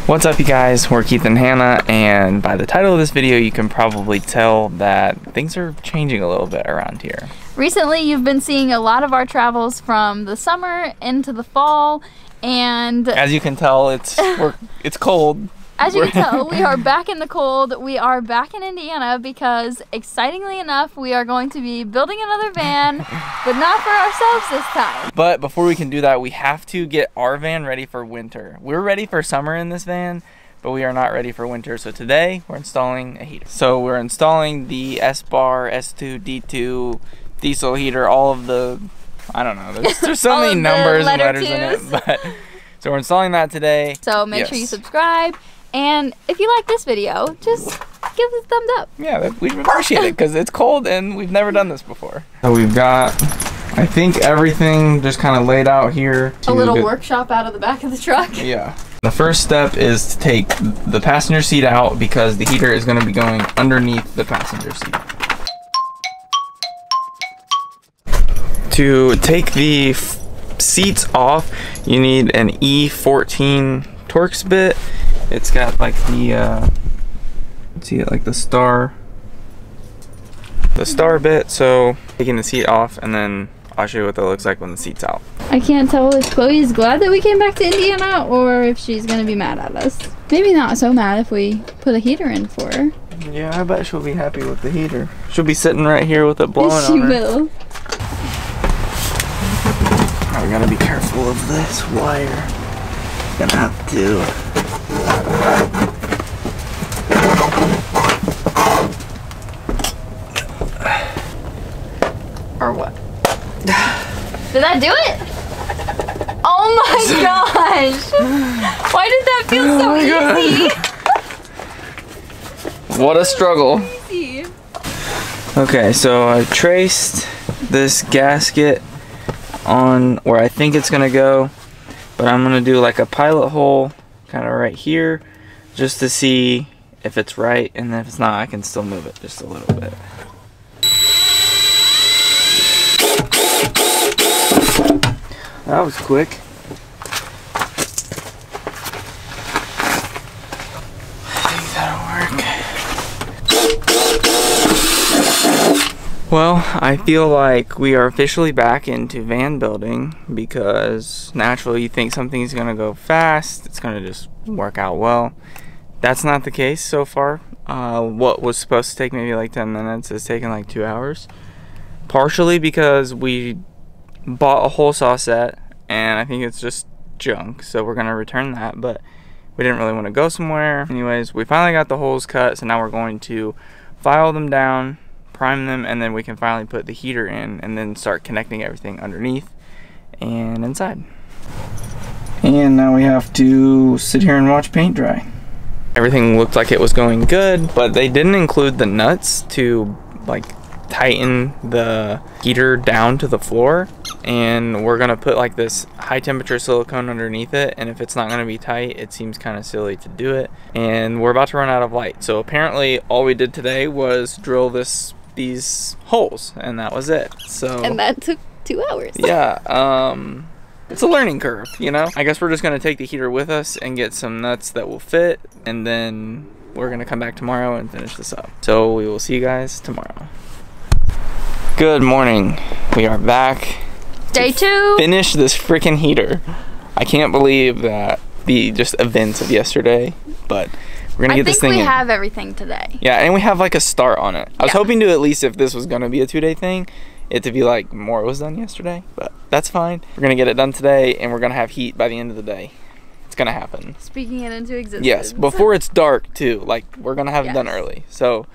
What's up, you guys? We're Keith and Hannah, and by the title of this video you can probably tell that things are changing a little bit around here. Recently you've been seeing a lot of our travels from the summer into the fall, and as you can tell, it's cold. As you can tell, we are back in the cold. We are back in Indiana because, excitingly enough, we are going to be building another van, but not for ourselves this time. But before we can do that, we have to get our van ready for winter. We're ready for summer in this van, but we are not ready for winter. So today, we're installing a heater. So we're installing the Espar S2D2 Diesel heater, all of the, I don't know, there's so many numbers and letters in it. But, so we're installing that today. So make sure you subscribe. And if you like this video, just give us a thumbs up. Yeah, we'd appreciate it because it's cold and we've never done this before. So we've got, I think, everything just kind of laid out here. A little workshop out of the back of the truck. Yeah. The first step is to take the passenger seat out because the heater is going to be going underneath the passenger seat. To take the seats off, you need an E14 Torx bit. It's got like the see it like the star bit. So taking the seat off, and then I'll show you what that looks like when the seat's out. I can't tell if Chloe's glad that we came back to Indiana or if she's gonna be mad at us. Maybe not so mad if we put a heater in for her. Yeah, I bet she'll be happy with the heater. She'll be sitting right here with it blowing on her. She will. We're gonna be careful of this wire. Gonna have to. Or what? Did that do it? Oh my gosh! Why did that feel so easy? What a struggle. Easy. Okay, so I traced this gasket on where I think it's gonna go, but I'm gonna do like a pilot hole kind of right here just to see if it's right, and if it's not, I can still move it just a little bit. That was quick. I think that'll work. Well, I feel like we are officially back into van building because naturally you think something's gonna go fast, it's gonna just work out well. That's not the case so far. What was supposed to take maybe like 10 minutes is taking like 2 hours. Partially because we bought a hole saw set and I think it's just junk, so we're gonna return that, but we didn't really want to go somewhere. Anyways, we finally got the holes cut, so now we're going to file them down, prime them, and then we can finally put the heater in and then start connecting everything underneath and inside. And now we have to sit here and watch paint dry. Everything looked like it was going good, but they didn't include the nuts to like tighten the heater down to the floor, and we're gonna put like this high temperature silicone underneath it, and if it's not gonna be tight, it seems kind of silly to do it, and we're about to run out of light. So apparently all we did today was drill these holes, and that was it. So, and that took 2 hours. Yeah, it's a learning curve, you know. I guess we're just gonna take the heater with us and get some nuts that will fit, and then we're gonna come back tomorrow and finish this up. So we will see you guys tomorrow. Good morning. We are back. Day 2. Finish this freaking heater. I can't believe that the just events of yesterday, but we're gonna get this thing in. I think we have everything today. Yeah, and we have like a start on it. I was hoping to, at least if this was gonna be a 2-day thing, it to be like more was done yesterday, but that's fine. We're gonna get it done today, and we're gonna have heat by the end of the day. It's gonna happen. Speaking it into existence. Yes, before it's dark too. Like, we're gonna have it done early. So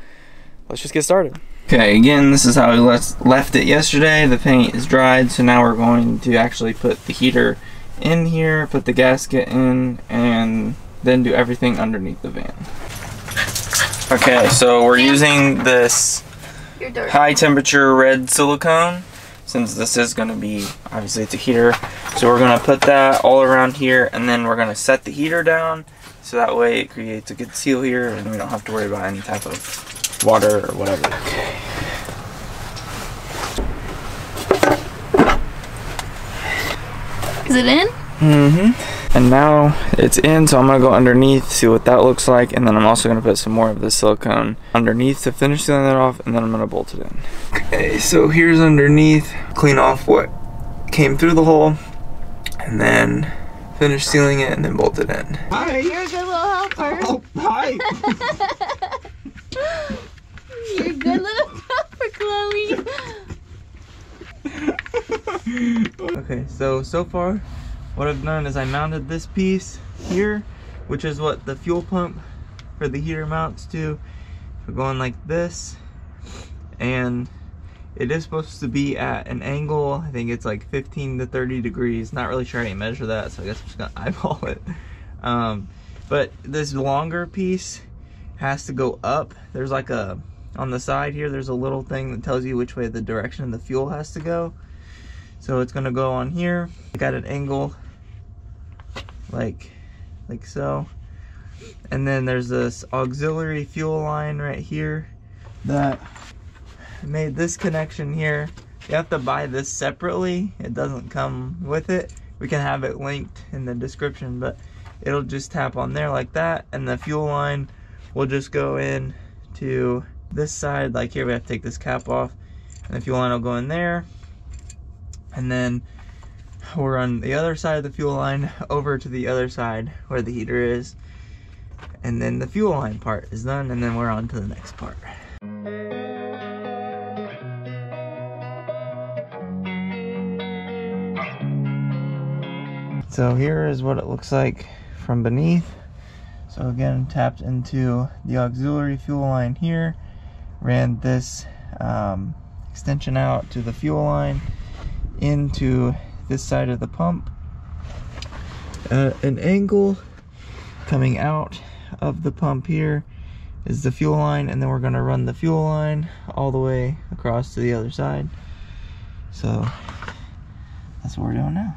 let's just get started. Okay, again, this is how we left it yesterday. The paint is dried, so now we're going to actually put the heater in here, put the gasket in, and then do everything underneath the van. Okay, so we're using this high temperature red silicone, since this is going to be, obviously it's a heater. So we're going to put that all around here, and then we're going to set the heater down, so that way it creates a good seal here, and we don't have to worry about any type of water or whatever. Okay. Is it in? Mm-hmm. And now it's in, so I'm gonna go underneath, see what that looks like, and then I'm also gonna put some more of the silicone underneath to finish sealing that off, and then I'm gonna bolt it in. Okay, so here's underneath, clean off what came through the hole, and then finish sealing it, and then bolt it in. Hi. You're a good little helper. Oh, hi. You're a good little helper, Chloe. Okay, so far what I've done is I mounted this piece here, which is what the fuel pump for the heater mounts to. We're going like this, and it is supposed to be at an angle, I think it's like 15 to 30 degrees. Not really sure how you measure that, so I guess I'm just gonna eyeball it. But this longer piece has to go up. There's like a, on the side here, there's a little thing that tells you which way the direction of the fuel has to go. So it's gonna go on here. I got an angle like so. And then there's this auxiliary fuel line right here that made this connection here. You have to buy this separately. It doesn't come with it. We can have it linked in the description, but it'll just tap on there like that, and the fuel line will just go in to this side. Like here, we have to take this cap off, and the fuel line will go in there, and then we're on the other side of the fuel line over to the other side where the heater is, and then the fuel line part is done, and then we're on to the next part. So here is what it looks like from beneath. So again, tapped into the auxiliary fuel line here, ran this extension out to the fuel line into this side of the pump. An angle coming out of the pump here is the fuel line, and then we're going to run the fuel line all the way across to the other side. So that's what we're doing now.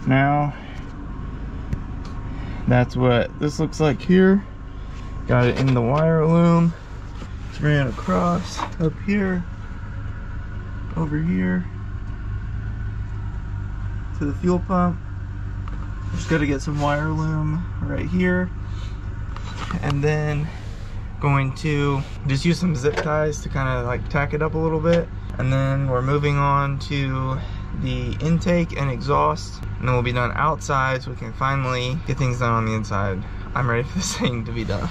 Now, that's what this looks like here. Got it in the wire loom. Just ran across up here, over here to the fuel pump. Just got to get some wire loom right here, and then going to just use some zip ties to kind of like tack it up a little bit, and then we're moving on to the intake and exhaust, and then we'll be done outside so we can finally get things done on the inside. I'm ready for this thing to be done.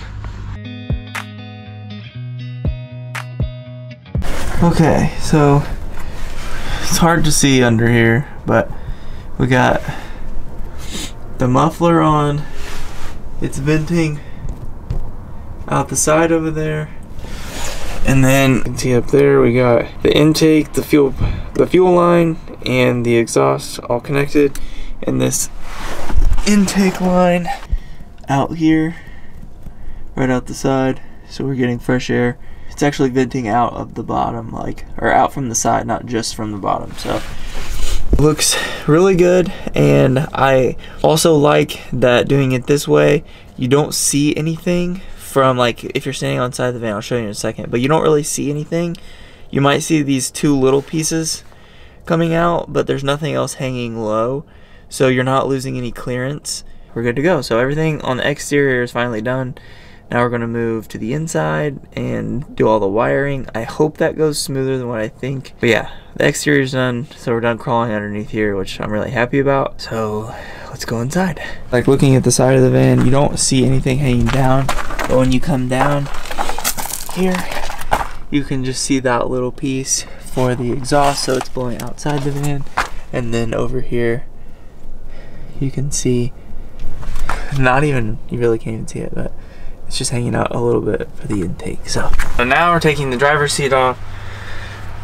Okay, so it's hard to see under here, but we got the muffler on. It's venting out the side over there, and then you can see up there we got the intake, the fuel line, and the exhaust all connected, and this intake line out here right out the side, so we're getting fresh air. It's actually venting out of the bottom, like, or out from the side, not just from the bottom. So it looks really good, and I also like that doing it this way, you don't see anything from, like, if you're standing on the side of the van, I'll show you in a second, but you don't really see anything. You might see these two little pieces coming out, but there's nothing else hanging low, so you're not losing any clearance. We're good to go. So everything on the exterior is finally done. Now we're going to move to the inside and do all the wiring. I hope that goes smoother than what I think. But yeah, the exterior's done, so we're done crawling underneath here, which I'm really happy about. So let's go inside. Like, looking at the side of the van, you don't see anything hanging down, but when you come down here, you can just see that little piece for the exhaust, so it's blowing outside the van. And then over here, you can see, not even, you really can't even see it, but it's just hanging out a little bit for the intake. So now we're taking the driver's seat off,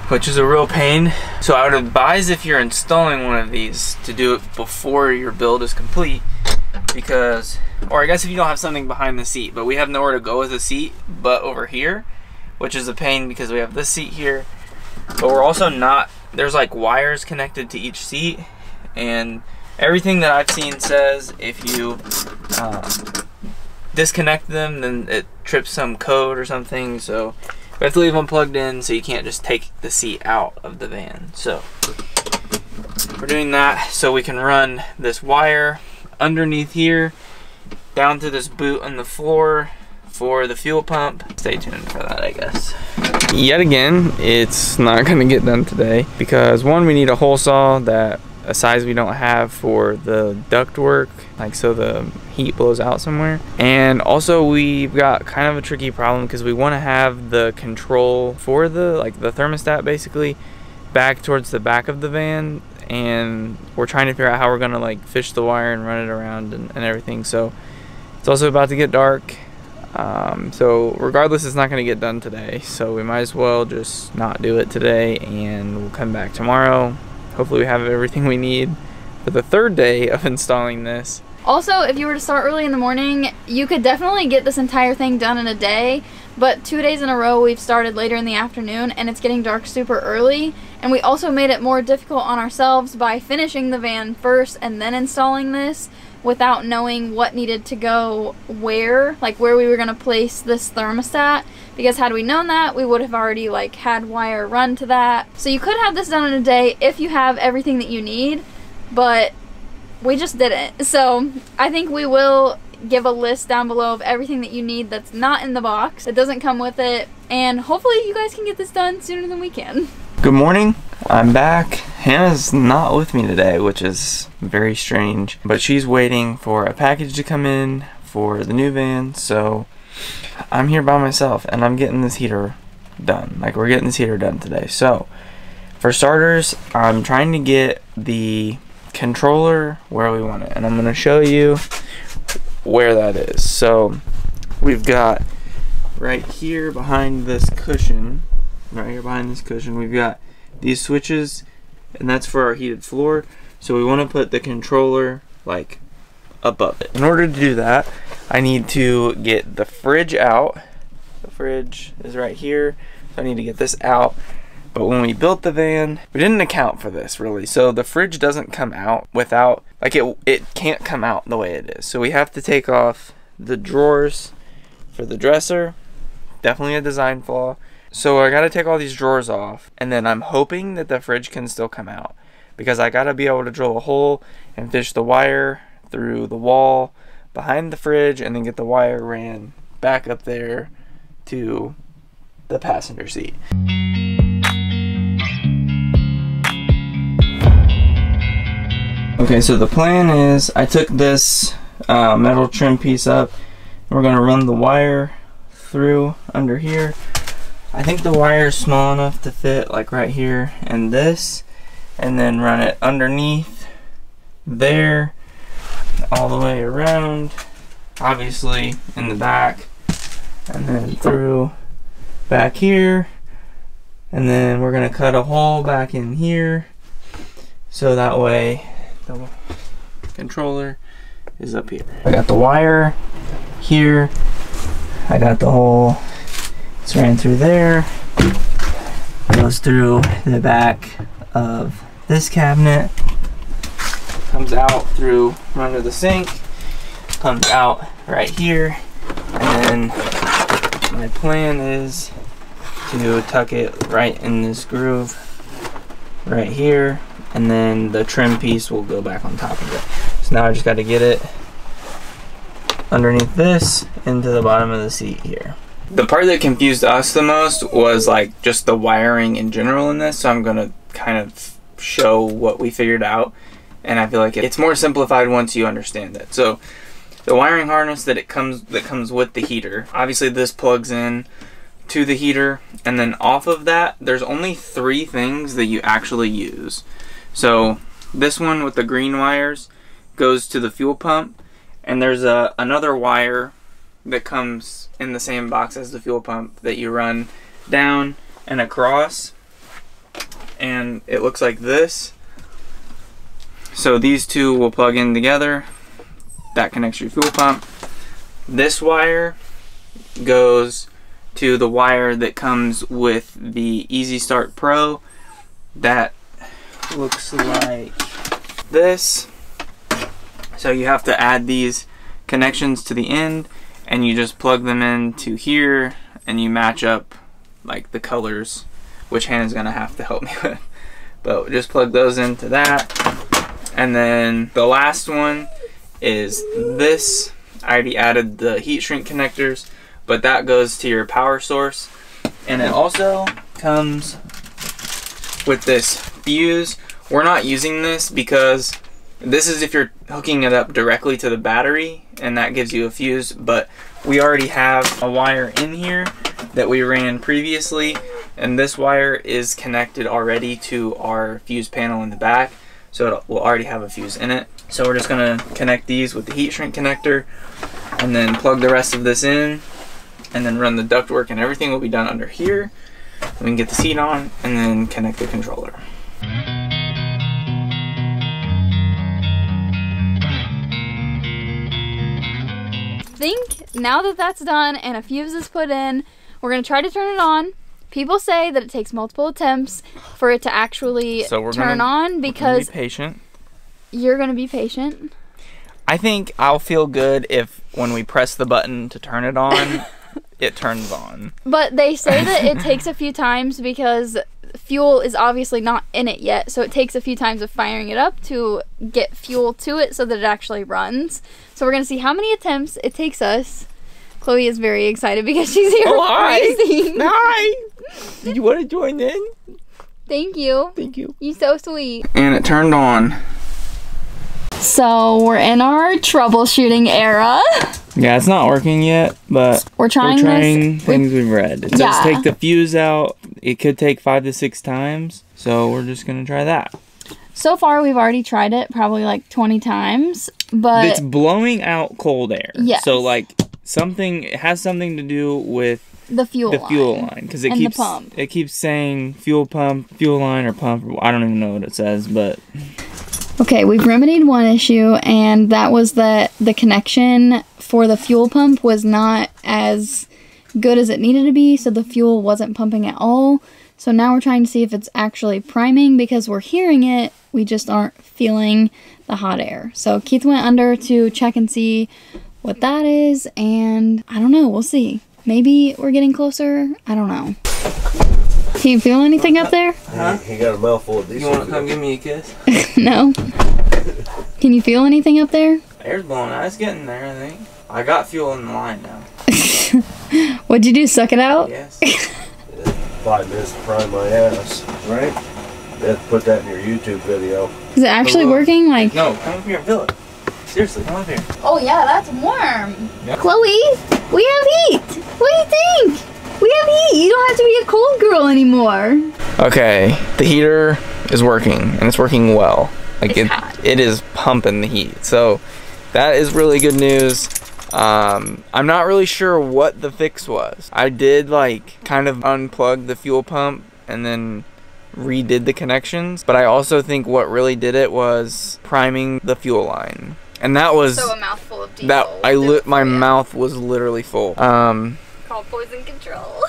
which is a real pain. So I would advise, if you're installing one of these, to do it before your build is complete, because, or I guess if you don't have something behind the seat, but we have nowhere to go with the seat but over here, which is a pain because we have this seat here, but we're also not, there's like wires connected to each seat, and everything that I've seen says if you disconnect them, then it trips some code or something. So we have to leave them plugged in, so you can't just take the seat out of the van. So we're doing that so we can run this wire underneath here down to this boot on the floor for the fuel pump. Stay tuned for that, I guess. Yet again, it's not gonna get done today because one, we need a hole saw that a size we don't have for the duct work, like so the heat blows out somewhere. And also we've got kind of a tricky problem because we want to have the control for the thermostat basically back towards the back of the van, and we're trying to figure out how we're gonna like fish the wire and run it around and everything. So it's also about to get dark. So regardless, it's not going to get done today, so we might as well just not do it today, and we'll come back tomorrow. Hopefully we have everything we need for the third day of installing this. Also, if you were to start early in the morning, you could definitely get this entire thing done in a day, but 2 days in a row we've started later in the afternoon and it's getting dark super early, and we also made it more difficult on ourselves by finishing the van first and then installing this without knowing what needed to go where, like where we were going to place this thermostat, because had we known that, we would have already like had wire run to that. So you could have this done in a day if you have everything that you need, but we just didn't. So I think we will give a list down below of everything that you need that's not in the box, that doesn't come with it, and hopefully you guys can get this done sooner than we can. Good morning, I'm back. Hannah's not with me today, which is very strange, but she's waiting for a package to come in for the new van, so I'm here by myself and I'm getting this heater done. Like, we're getting this heater done today. So for starters, I'm trying to get the controller where we want it, and I'm going to show you where that is. So we've got right here behind this cushion, we've got these switches, and that's for our heated floor. So we want to put the controller like above it. In order to do that, I need to get the fridge out. The fridge is right here, so I need to get this out. But when we built the van, we didn't account for this really. So the fridge doesn't come out without, like it can't come out the way it is. So we have to take off the drawers for the dresser. Definitely a design flaw. So I gotta take all these drawers off, and then I'm hoping that the fridge can still come out, because I gotta be able to drill a hole and fish the wire through the wall behind the fridge and then get the wire ran back up there to the passenger seat. Okay, so the plan is I took this metal trim piece up, and we're gonna run the wire through under here. I think the wire is small enough to fit like right here and this, and then run it underneath there all the way around, obviously in the back, and then through back here, and then we're gonna cut a hole back in here so that way the controller is up here. I got the wire here, I got the hole. It's ran through there, goes through the back of this cabinet, comes out through under the sink, comes out right here, and then my plan is to tuck it right in this groove right here, and then the trim piece will go back on top of it. So now I just got to get it underneath this into the bottom of the seat here. The part that confused us the most was like just the wiring in general in this, so I'm gonna kind of show what we figured out, and I feel like it's more simplified once you understand it. So the wiring harness that comes with the heater, obviously this plugs in to the heater, and then off of that there's only 3 things that you actually use. So this one with the green wires goes to the fuel pump, and there's another wire that comes in the same box as the fuel pump that you run down and across, and it looks like this. So these two will plug in together. That connects your fuel pump. This wire goes to the wire that comes with the Easy Start Pro. That looks like this. So you have to add these connections to the end, and you just plug them into here and you match up like the colors, which Hannah's gonna have to help me with. But just plug those into that. And then the last one is this. I already added the heat shrink connectors, but that goes to your power source. And it also comes with this fuse. We're not using this because this is if you're hooking it up directly to the battery, and that gives you a fuse, but we already have a wire in here that we ran previously, and this wire is connected already to our fuse panel in the back, so it will already have a fuse in it. So we're just gonna connect these with the heat shrink connector and then plug the rest of this in and then run the ductwork, and everything will be done under here. We can get the seat on and then connect the controller. I think now that that's done and a fuse is put in, we're going to try to turn it on. People say that it takes multiple attempts for it to actually turn on because be patient. You're going to be patient. I think I'll feel good if when we press the button to turn it on, it turns on. But they say that it takes a few times because fuel is obviously not in it yet, so it takes a few times of firing it up to get fuel to it so that it actually runs. So we're going to see how many attempts it takes us. Chloe is very excited because she's here. Oh, hi! Hi! You want to join in? Thank you. Thank you. You're so sweet. And it turned on. So we're in our troubleshooting era. Yeah, it's not working yet, but we're trying things we've read. It says take the fuse out. It could take 5 to 6 times, so we're just gonna try that. So far, we've already tried it probably like 20 times, but it's blowing out cold air. Yes. So like it has something to do with the fuel line, because it keeps saying fuel pump, fuel line, or pump. I don't even know what it says, but. Okay, we've remedied one issue, and that was that the connection for the fuel pump was not as good as it needed to be, so the fuel wasn't pumping at all. So now we're trying to see if it's actually priming, because we're hearing it, we just aren't feeling the hot air. So Keith went under to check and see what that is, and I don't know, we'll see. Maybe we're getting closer, I don't know. Can you feel anything up there? Huh? He got a mouthful of diesel. You want to come give me a kiss? No. Can you feel anything up there? Air's blowing out. It's getting there, I think. I got fuel in the line now. What'd you do, suck it out? Yes. 5 minutes to prime my ass, right? You have to put that in your YouTube video. Is it actually working? Like, no, come up here and feel it. Seriously, come up here. Oh yeah, that's warm. Yep. Chloe, we have heat. What do you think? We have heat. You don't have to be a cold girl anymore. Okay, the heater is working, and it's working well. Like it is pumping the heat. So that is really good news. I'm not really sure what the fix was. I did like kind of unplug the fuel pump and then redid the connections, but I also think what really did it was priming the fuel line. And that was so a mouthful of diesel. My mouth was literally full. Called poison control.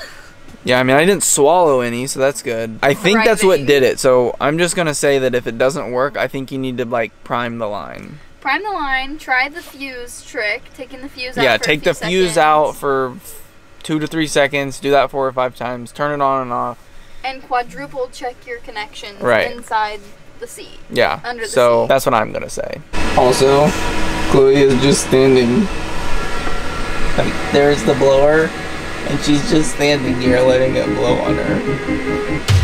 Yeah, I mean, I didn't swallow any, so that's good. I think that's what did it. So I'm just gonna say that if it doesn't work, I think you need to like prime the line. Prime the line. Try the fuse trick, taking the fuse out. Yeah, for take the fuse out for 2 to 3 seconds. Do that 4 or 5 times. Turn it on and off. And quadruple check your connections inside the seat. Yeah. Under the seat. That's what I'm gonna say. Also, Chloe is just standing. Like, there's the blower, and she's just standing here letting it blow on her.